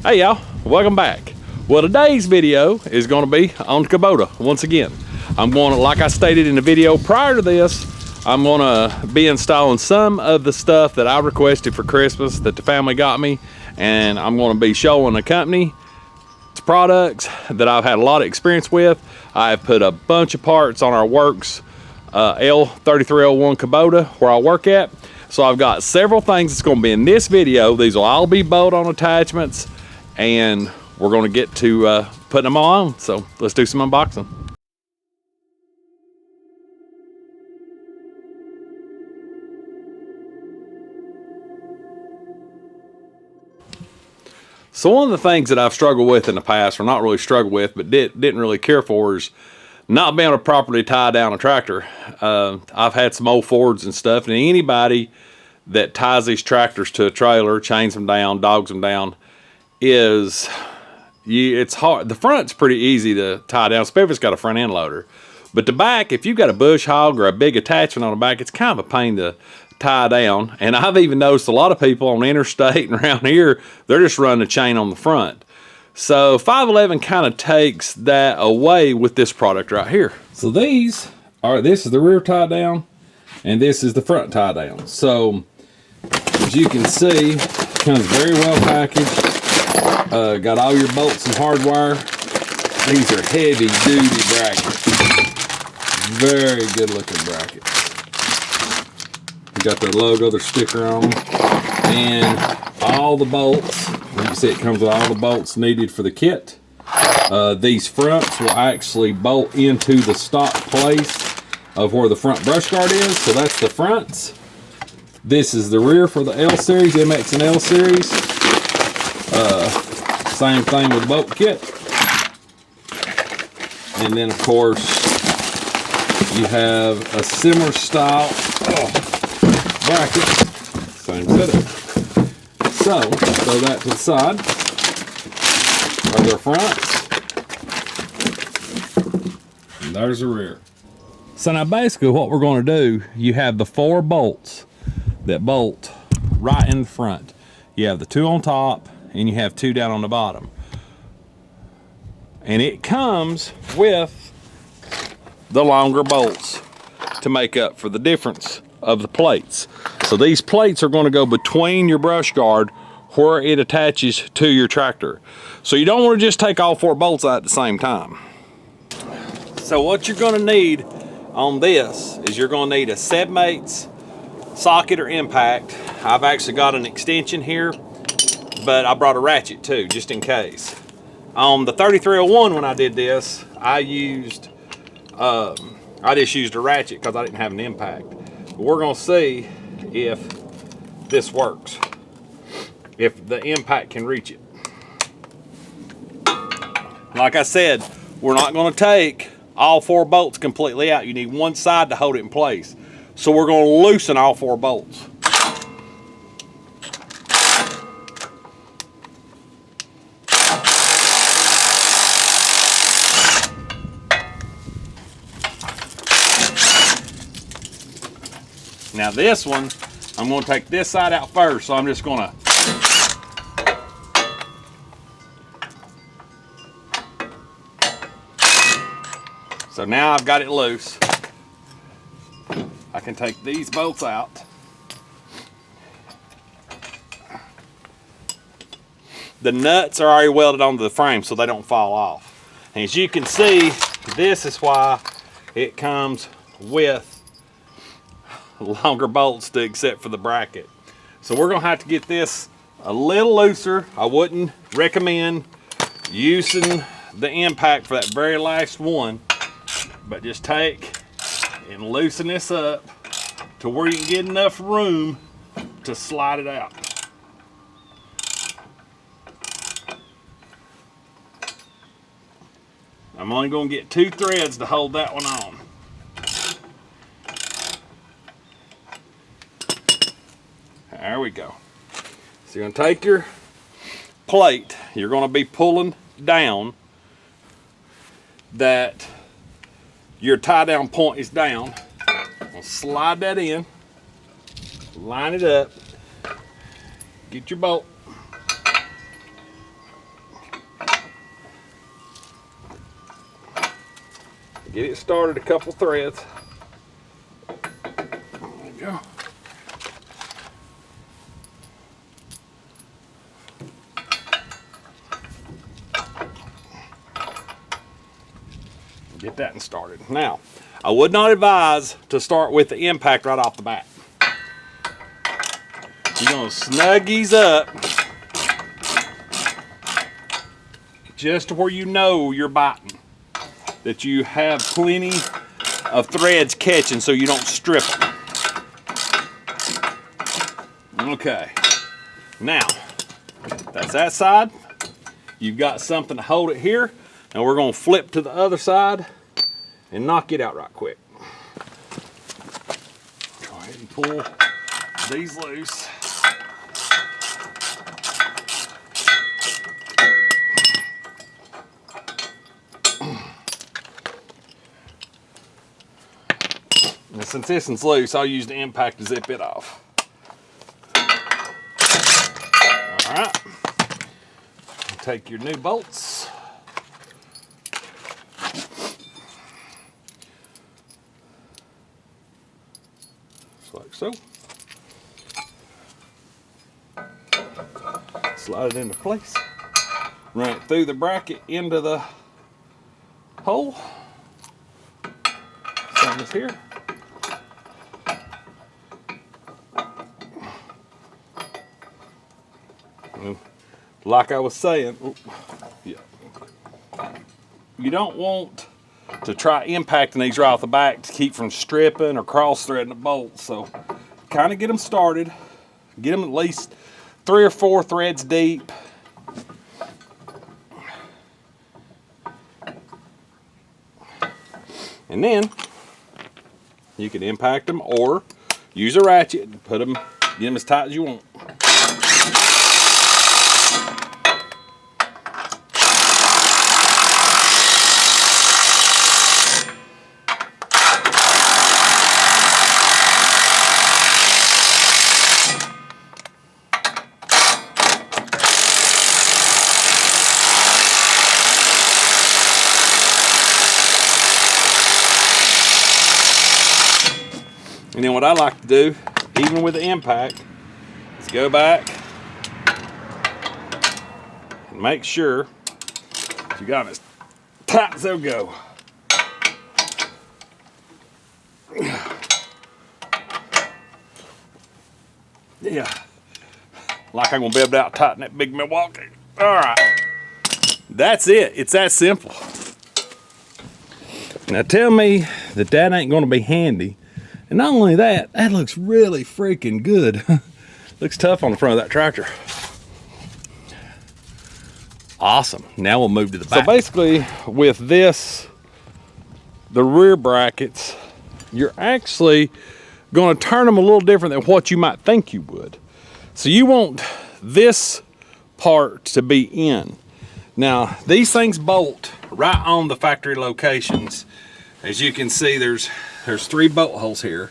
Hey y'all, welcome back. Well, today's video is going to be on Kubota once again. I'm going to, like I stated in the video prior to this, I'm going to be installing some of the stuff that I requested for Christmas that the family got me, and I'm going to be showing the company products that I've had a lot of experience with. I've put a bunch of parts on our Works L4701 Kubota where I work at. So I've got several things that's going to be in this video. These will all be bolt-on attachments, and we're going to get to putting them all on. So let's do some unboxing. So one of the things that I've struggled with in the past, or not really struggled with, but didn't really care for, is not being able to properly tie down a tractor. I've had some old Fords and stuff, and anybody that ties these tractors to a trailer, chains them down, dogs them down, it's hard. The front's pretty easy to tie down, especially if it's got a front end loader. But the back, if you've got a bush hog or a big attachment on the back, it's kind of a pain to tie down. And I've even noticed a lot of people on the interstate and around here, they're just running a chain on the front. So 511 kind of takes that away with this product right here. So this is the rear tie down, and this is the front tie down. So as you can see, it comes very well packaged. Got all your bolts and hardwire. These are heavy duty brackets. Very good looking brackets. Got their logo, their sticker on them, and all the bolts. You can see it comes with all the bolts needed for the kit. These fronts will actually bolt into the stock place of where the front brush guard is. So that's the fronts. This is the rear for the L series, MX and L series. Same thing with the bolt kit. And then of course you have a similar style bracket, same setup. So throw that to the side. Are their fronts, and there's the rear. So now basically what we're going to do, you have the 4 bolts that bolt right in the front. You have the 2 on top, and you have 2 down on the bottom. And it comes with the longer bolts to make up for the difference of the plates. So these plates are going to go between your brush guard where it attaches to your tractor. So you don't want to just take all 4 bolts out at the same time. So what you're going to need on this is you're going to need a 7/8 socket or impact. I've actually got an extension here, but I brought a ratchet too, just in case. On the 3301, when I did this, I just used a ratchet because I didn't have an impact. But we're going to see if this works, if the impact can reach it. Like I said, we're not going to take all 4 bolts completely out. You need one side to hold it in place. So we're going to loosen all 4 bolts. Now this one, I'm going to take this side out first, so I'm just going to so now I've got it loose. I can take these bolts out. The nuts are already welded onto the frame so they don't fall off. And as you can see, this is why it comes with longer bolts to accept for the bracket. So we're gonna have to get this a little looser. I wouldn't recommend using the impact for that very last one, but just take and loosen this up to where you can get enough room to slide it out. I'm only gonna get 2 threads to hold that one on. There we go. So you're going to take your plate, you're going to be pulling down that your tie down point is down. I'll slide that in, line it up, get your bolt, Get it started, a couple threads. There we go. Get that started. Now, I would not advise to start with the impact right off the bat. You're gonna snug these up just to where you know you're biting, that you have plenty of threads catching so you don't strip them. Okay, now that's that side. You've got something to hold it here. Now we're gonna flip to the other side and knock it out right quick. Go ahead and pull these loose. And since this one's loose, I'll use the impact to zip it off. All right. Take your new bolts. Just like so. Slide it into place. Run it through the bracket into the hole. Same as here. Like I was saying, yeah, you don't want to try impacting these right off the back to keep from stripping or cross-threading the bolts. So kind of get them started. Get them at least 3 or 4 threads deep. And then you can impact them or use a ratchet and put them, get them as tight as you want. And then what I like to do, even with the impact, is go back and make sure you got them as tight as they'll go. Yeah, like I'm gonna be able to out tighten that big Milwaukee. All right, that's it. It's that simple. Now tell me that that ain't gonna be handy. And not only that, that looks really freaking good. Looks tough on the front of that tractor. Awesome. Now we'll move to the back. So basically with this, the rear brackets, you're actually going to turn them a little different than what you might think you would. So you want this part to be in. Now these things bolt right on the factory locations. As you can see, there's 3 bolt holes here.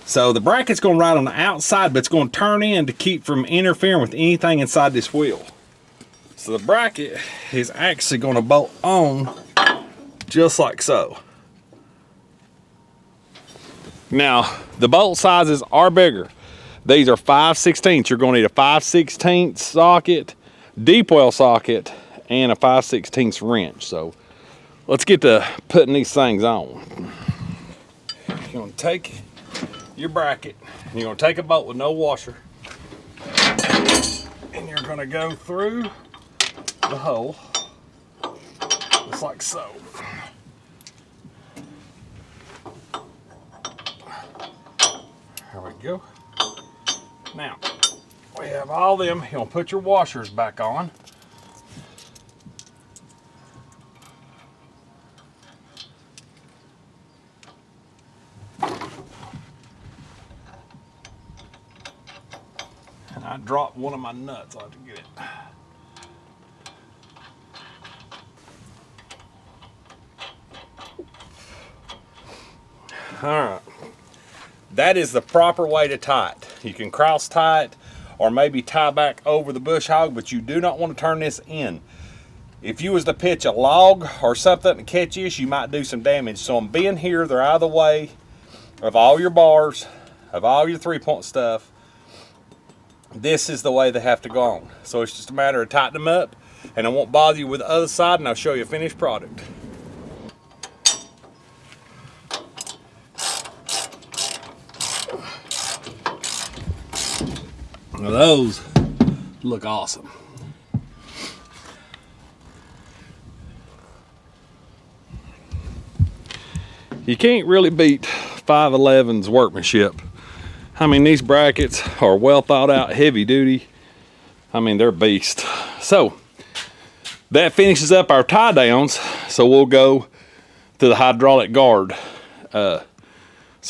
So the bracket's going to ride on the outside, but it's going to turn in to keep from interfering with anything inside this wheel. So the bracket is actually going to bolt on just like so. Now, the bolt sizes are bigger. These are 5/16. You're going to need a 5/16 socket, deep well socket, and a 5/16 wrench. So let's get to putting these things on. You're going to take your bracket, and you're going to take a bolt with no washer, and you're going to go through the hole, just like so. There we go. Now, we have all them. You're going to put your washers back on. And I dropped one of my nuts. I'll have to get it. All right. That is the proper way to tie it. You can cross tie it or maybe tie back over the bush hog, but you do not want to turn this in. If you was to pitch a log or something to catch this, you might do some damage. So them being here, they're out of the way of all your bars, of all your 3-point stuff. This is the way they have to go on. So it's just a matter of tightening them up, and I won't bother you with the other side, and I'll show you a finished product. Now those look awesome. You can't really beat 511's workmanship. I mean, these brackets are well thought out, heavy duty. I mean, they're beast. So that finishes up our tie downs. So we'll go to the hydraulic guard. So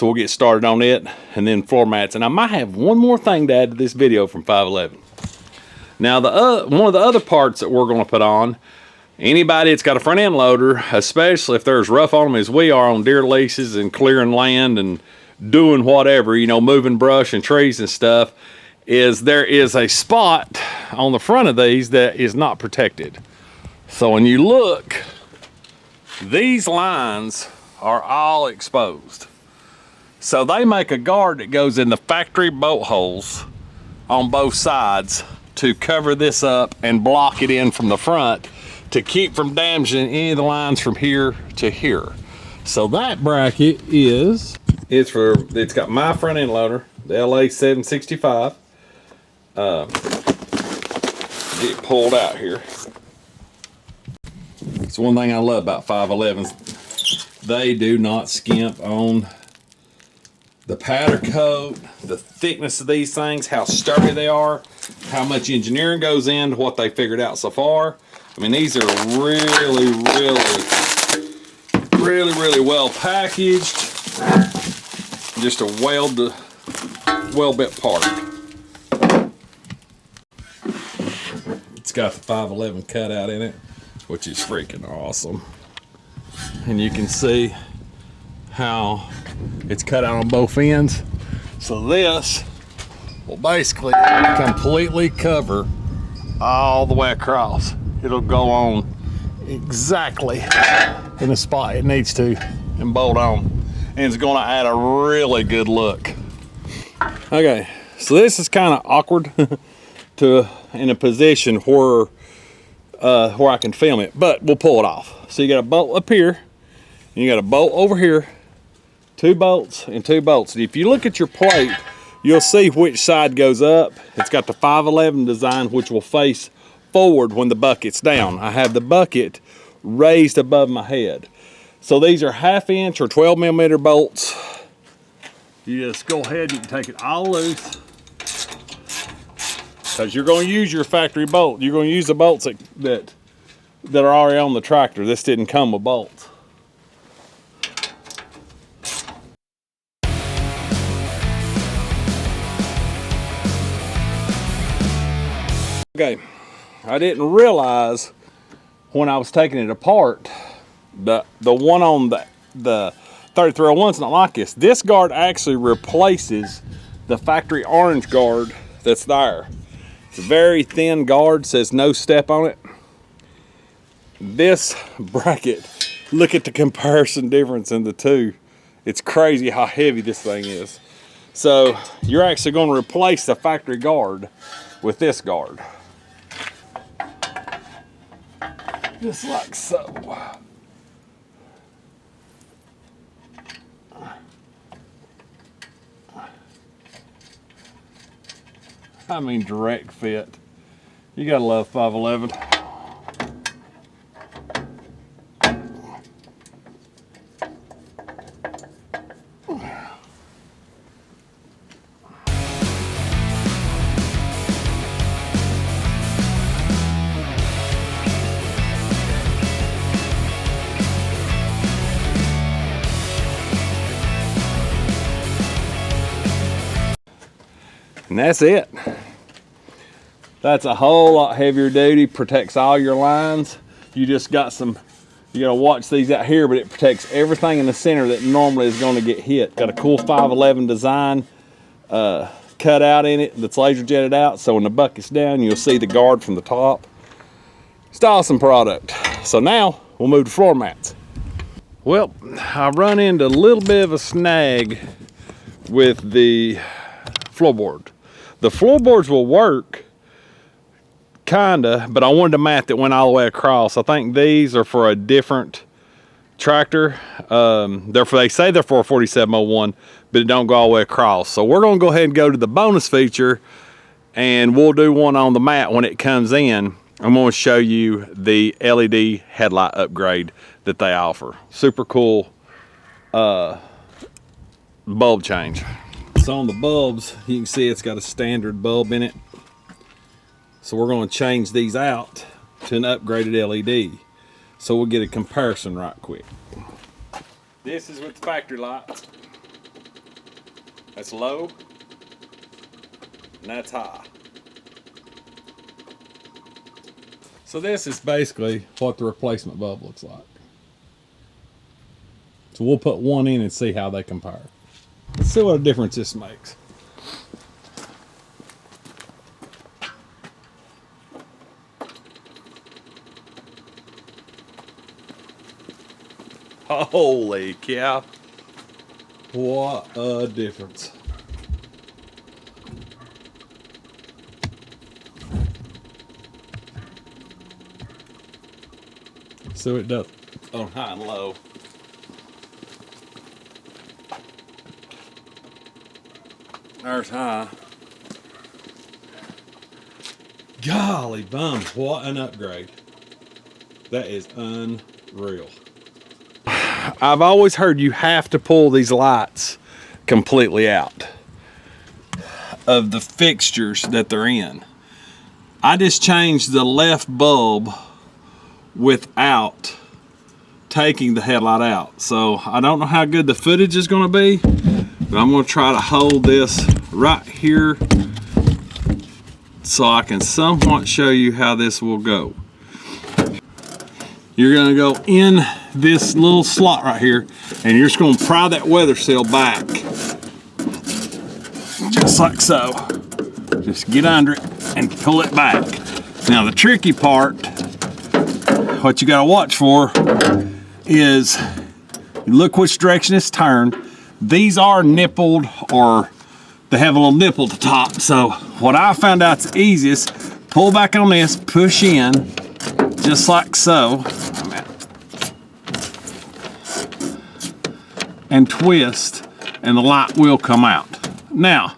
we'll get started on it, and then floor mats. And I might have one more thing to add to this video from 511. Now, one of the other parts that we're gonna put on, anybody that's got a front end loader, especially if they're as rough on them as we are on deer leases and clearing land and doing whatever, you know, moving brush and trees and stuff, is there is a spot on the front of these that is not protected. So when you look, these lines are all exposed. So they make a guard that goes in the factory bolt holes on both sides to cover this up and block it in from the front to keep from damaging any of the lines from here to here. So that bracket it's got my front end loader, the LA765. Get pulled out here. It's one thing I love about 511s. They do not skimp on the powder coat, the thickness of these things, how sturdy they are, how much engineering goes into what they figured out so far. I mean, these are really well packaged. Just a well-built part. It's got the 511 cutout in it, which is freaking awesome. And you can see how it's cut out on both ends. So this will basically completely cover all the way across. It'll go on exactly in the spot it needs to and bolt on. And it's gonna add a really good look. Okay, so this is kind of awkward in a position where I can film it, but we'll pull it off. So you got a bolt up here, and you got a bolt over here, 2 bolts and 2 bolts. And if you look at your plate, you'll see which side goes up. It's got the 511 design, which will face forward when the bucket's down. I have the bucket raised above my head. So these are 1/2 inch or 12 millimeter bolts. You just go ahead, you can take it all loose, because you're going to use your factory bolt. You're going to use the bolts that are already on the tractor. This didn't come with bolts. Okay, I didn't realize when I was taking it apart, the one on the 3301's not like this. This guard actually replaces the factory orange guard that's there. It's a very thin guard, says no step on it. This bracket, look at the comparison difference in the two. It's crazy how heavy this thing is. So you're actually going to replace the factory guard with this guard. Just like so. I mean, direct fit. You gotta love 511. And that's it. That's a whole lot heavier duty, protects all your lines. You just got some, you gotta watch these out here, but it protects everything in the center that normally is gonna get hit. Got a cool 511 design cut out in it that's laser jetted out, so when the bucket's down, you'll see the guard from the top. It's Just awesome product. So now we'll move to floor mats. Well, I run into a little bit of a snag with the floorboard. The floorboards will work, kinda, but I wanted a mat that went all the way across. I think these are for a different tractor. They say they're for a 4701, but it don't go all the way across. So we're gonna go ahead and go to the bonus feature, and we'll do one on the mat when it comes in. I'm going to show you the LED headlight upgrade that they offer. Super cool bulb change. So on the bulbs, you can see it's got a standard bulb in it. So we're going to change these out to an upgraded LED. So we'll get a comparison right quick. This is with the factory lights. That's low, and that's high. So this is basically what the replacement bulb looks like. So we'll put one in and see how they compare. Let's see what a difference this makes. Holy cow. What a difference. So it does on high and low. There's high. Golly bum, what an upgrade. That is unreal. I've always heard you have to pull these lights completely out of the fixtures that they're in. I just changed the left bulb without taking the headlight out. So I don't know how good the footage is going to be, but I'm going to try to hold this right here so I can somewhat show you how this will go. You're going to go in this little slot right here, and you're just going to pry that weather seal back just like so. Just get under it and pull it back. Now the tricky part, what you got to watch for is look which direction it's turned. These are nippled, or they have a little nipple at the top. So what I found out's the easiest, pull back on this, push in just like so, and twist, and the light will come out. Now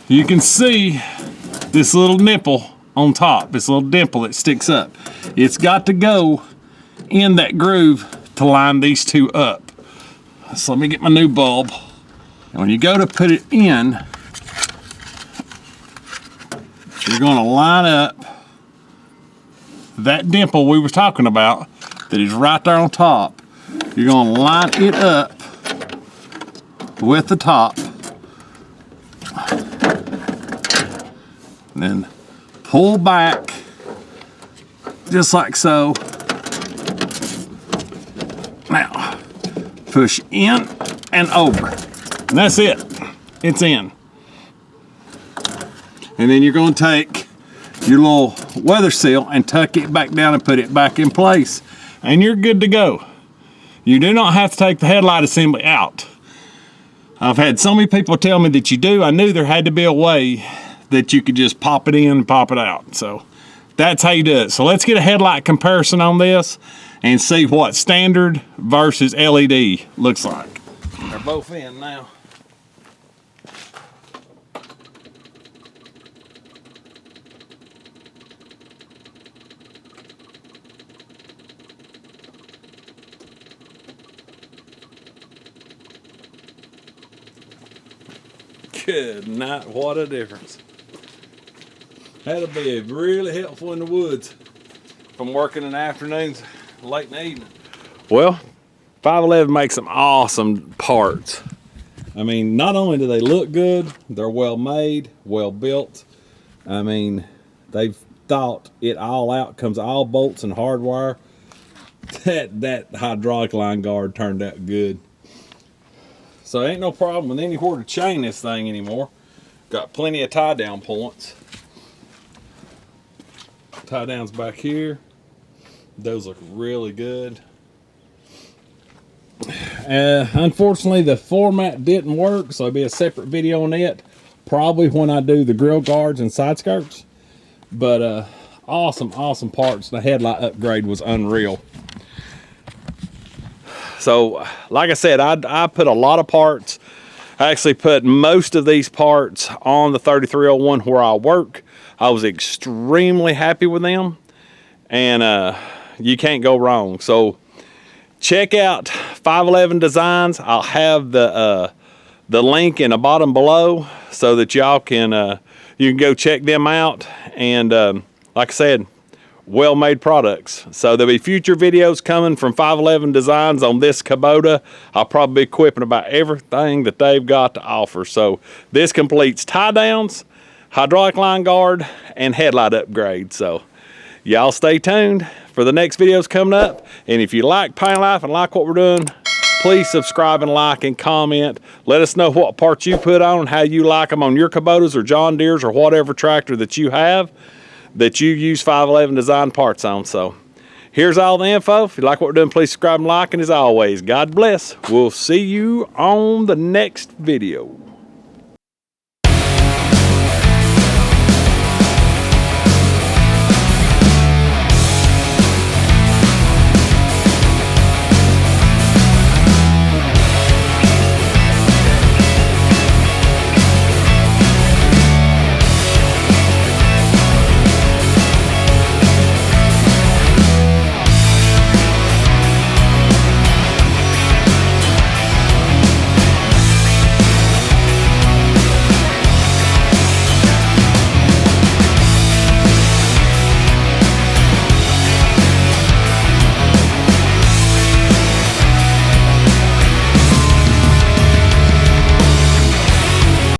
you can see this little nipple on top, this little dimple that sticks up. It's got to go in that groove to line these two up. So let me get my new bulb. And when you go to put it in, you're going to line up that dimple we were talking about that is right there on top. You're going to line it up with the top. And then pull back just like so. Now, push in and over. And that's it. It's in. And then you're going to take your little weather seal and tuck it back down and put it back in place. And you're good to go. You do not have to take the headlight assembly out. I've had so many people tell me that you do. I knew there had to be a way that you could just pop it in and pop it out. So that's how you do it. So let's get a headlight comparison on this and see what standard versus LED looks like. They're both in now. Good night, what a difference. That'll be really helpful in the woods from working in the afternoons, late in the evening. Well, 511 makes some awesome parts. I mean, not only do they look good, they're well made, well built. I mean, they've thought it all out, comes all bolts and hardwire. That hydraulic line guard turned out good. So ain't no problem with anywhere to chain this thing anymore. Got plenty of tie down points. Tie downs back here. Those look really good. Unfortunately, the format didn't work, so it'll be a separate video on it. Probably when I do the grill guards and side skirts. But awesome, awesome parts. The headlight upgrade was unreal. So, like I said, I put a lot of parts. I actually put most of these parts on the 3301 where I work. I was extremely happy with them. And you can't go wrong. So, check out 511 Designs. I'll have the link in the bottom below so that y'all can you can go check them out. And like I said, well-made products. So there'll be future videos coming from 511 Designs on this Kubota. I'll probably be equipping about everything that they've got to offer. So this completes tie downs, hydraulic line guard, and headlight upgrade. So y'all stay tuned for the next videos coming up. And if you like Pine Life and like what we're doing, please subscribe and like and comment. Let us know what parts you put on and how you like them on your Kubotas or John Deere's or whatever tractor that you have that you use 511 Design parts on. So here's all the info. If you like what we're doing, please subscribe and like. And as always, God bless. We'll see you on the next video.